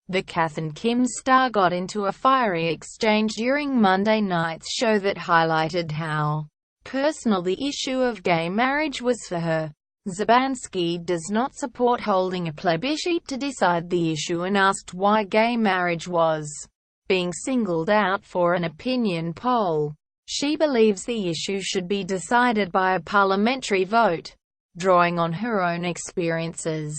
The Kath and Kim star got into a fiery exchange during Monday night's show that highlighted how personal the issue of gay marriage was for her. Szubanski does not support holding a plebiscite to decide the issue and asked why gay marriage was being singled out for an opinion poll. She believes the issue should be decided by a parliamentary vote, drawing on her own experiences.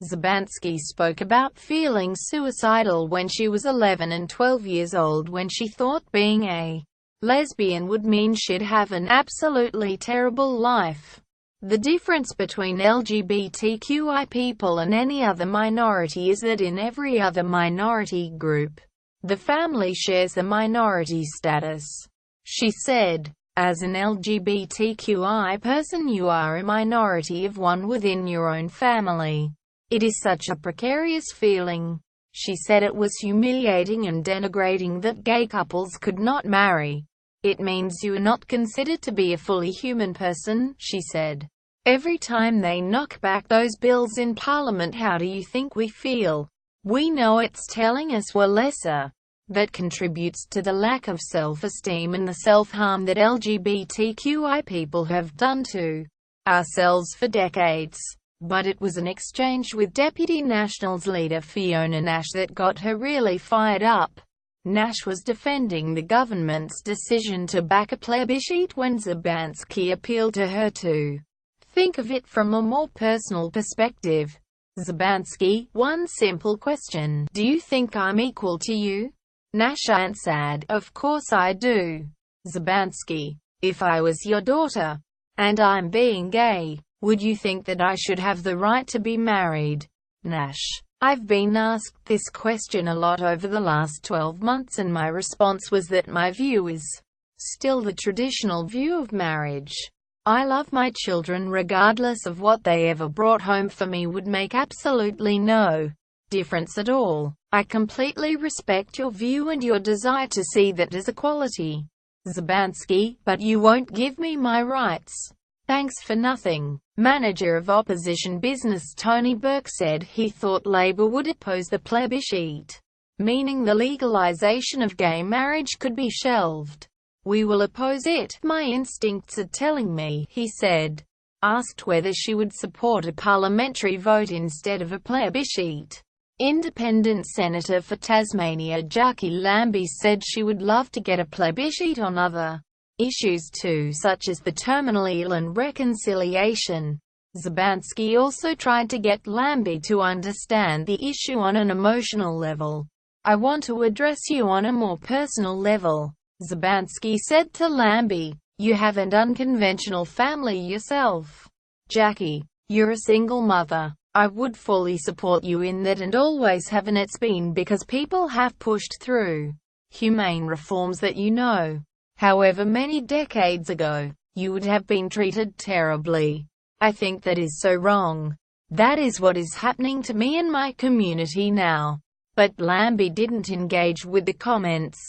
Szubanski spoke about feeling suicidal when she was 11 and 12 years old when she thought being a lesbian would mean she'd have an absolutely terrible life. The difference between LGBTQI people and any other minority is that in every other minority group, the family shares the minority status. She said, "As an LGBTQI person you are a minority of one within your own family. It is such a precarious feeling." She said it was humiliating and denigrating that gay couples could not marry. "It means you are not considered to be a fully human person," she said. "Every time they knock back those bills in Parliament, how do you think we feel? We know it's telling us we're lesser. That contributes to the lack of self-esteem and the self-harm that LGBTQI people have done to ourselves for decades." But it was an exchange with Deputy Nationals leader Fiona Nash that got her really fired up. Nash was defending the government's decision to back a plebiscite when Szubanski appealed to her to think of it from a more personal perspective. Szubanski, "One simple question. Do you think I'm equal to you?" Nash answered, "Of course I do." Szubanski, "If I was your daughter, and I'm being gay, would you think that I should have the right to be married?" Nash, "I've been asked this question a lot over the last 12 months and my response was that my view is still the traditional view of marriage. I love my children regardless of what they ever brought home for me would make absolutely no difference at all. I completely respect your view and your desire to see that as equality." Szubanski, "But you won't give me my rights. Thanks for nothing." Manager of opposition business Tony Burke said he thought Labour would oppose the plebiscite, meaning the legalisation of gay marriage could be shelved. "We will oppose it, my instincts are telling me," he said. Asked whether she would support a parliamentary vote instead of a plebiscite, Independent Senator for Tasmania Jacqui Lambie said she would love to get a plebiscite on other issues too, such as the terminally ill and reconciliation. Szubanski also tried to get Lambie to understand the issue on an emotional level. "I want to address you on a more personal level," Szubanski said to Lambie. "You have an unconventional family yourself. Jacqui, you're a single mother. I would fully support you in that and always have, and it's been because people have pushed through humane reforms that you know. However many decades ago, you would have been treated terribly. I think that is so wrong. That is what is happening to me and my community now." But Lambie didn't engage with the comments,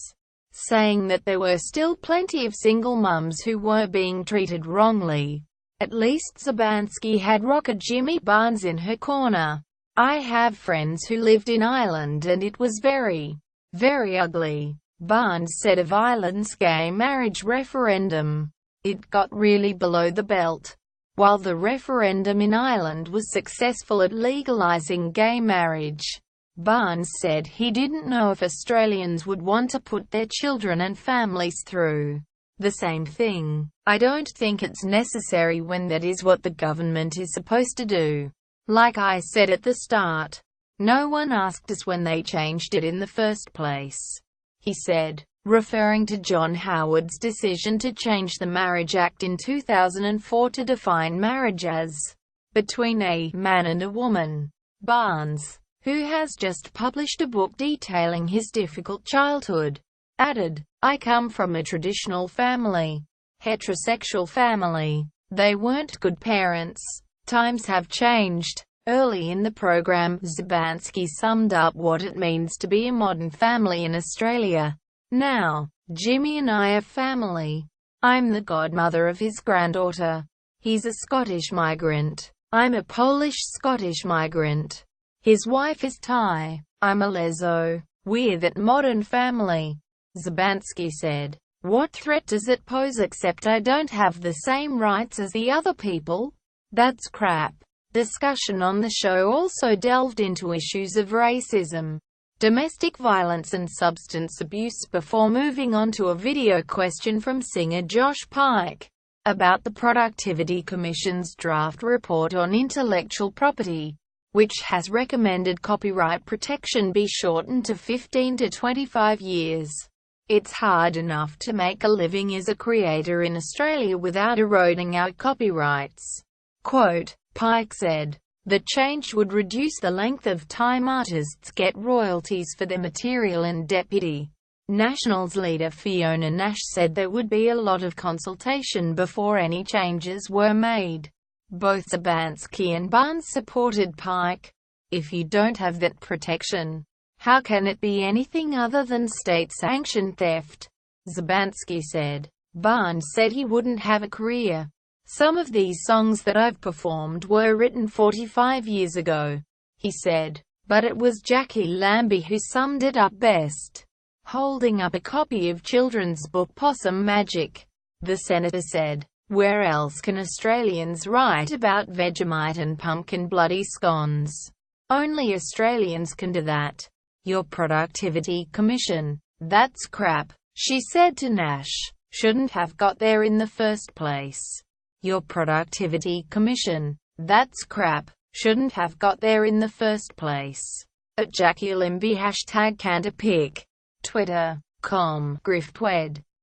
saying that there were still plenty of single mums who were being treated wrongly. At least Szubanski had rocker Jimmy Barnes in her corner. "I have friends who lived in Ireland and it was very, very ugly," Barnes said of Ireland's gay marriage referendum. "It got really below the belt." While the referendum in Ireland was successful at legalising gay marriage, Barnes said he didn't know if Australians would want to put their children and families through the same thing. "I don't think it's necessary when that is what the government is supposed to do. Like I said at the start, no one asked us when they changed it in the first place," he said, referring to John Howard's decision to change the Marriage Act in 2004 to define marriage as between a man and a woman. Barnes, who has just published a book detailing his difficult childhood, added, "I come from a traditional family, heterosexual family. They weren't good parents. Times have changed." Early in the program, Szubanski summed up what it means to be a modern family in Australia. "Now, Jimmy and I are family. I'm the godmother of his granddaughter. He's a Scottish migrant. I'm a Polish-Scottish migrant. His wife is Thai. I'm a leso. We're that modern family. Szubanski said. What threat does it pose except I don't have the same rights as the other people? That's crap. Discussion on the show also delved into issues of racism, domestic violence and substance abuse before moving on to a video question from singer Josh Pike about the Productivity Commission's draft report on intellectual property, which has recommended copyright protection be shortened to 15 to 25 years. It's hard enough to make a living as a creator in Australia without eroding our copyrights. Quote, Pike said, the change would reduce the length of time artists get royalties for their material, and Deputy Nationals leader Fiona Nash said there would be a lot of consultation before any changes were made. Both Szubanski and Barnes supported Pike. If you don't have that protection, how can it be anything other than state-sanctioned theft? Szubanski said. Barnes said he wouldn't have a career. Some of these songs that I've performed were written 45 years ago, he said. But it was Jacqui Lambie who summed it up best, holding up a copy of children's book Possum Magic. The senator said, where else can Australians write about Vegemite and pumpkin bloody scones? Only Australians can do that. Your Productivity Commission, that's crap, she said to Nash. Shouldn't have got there in the first place. Your Productivity Commission, that's crap, shouldn't have got there in the first place. At Jacqui Lambie #CandaPic. Twitter.com. Griftwed.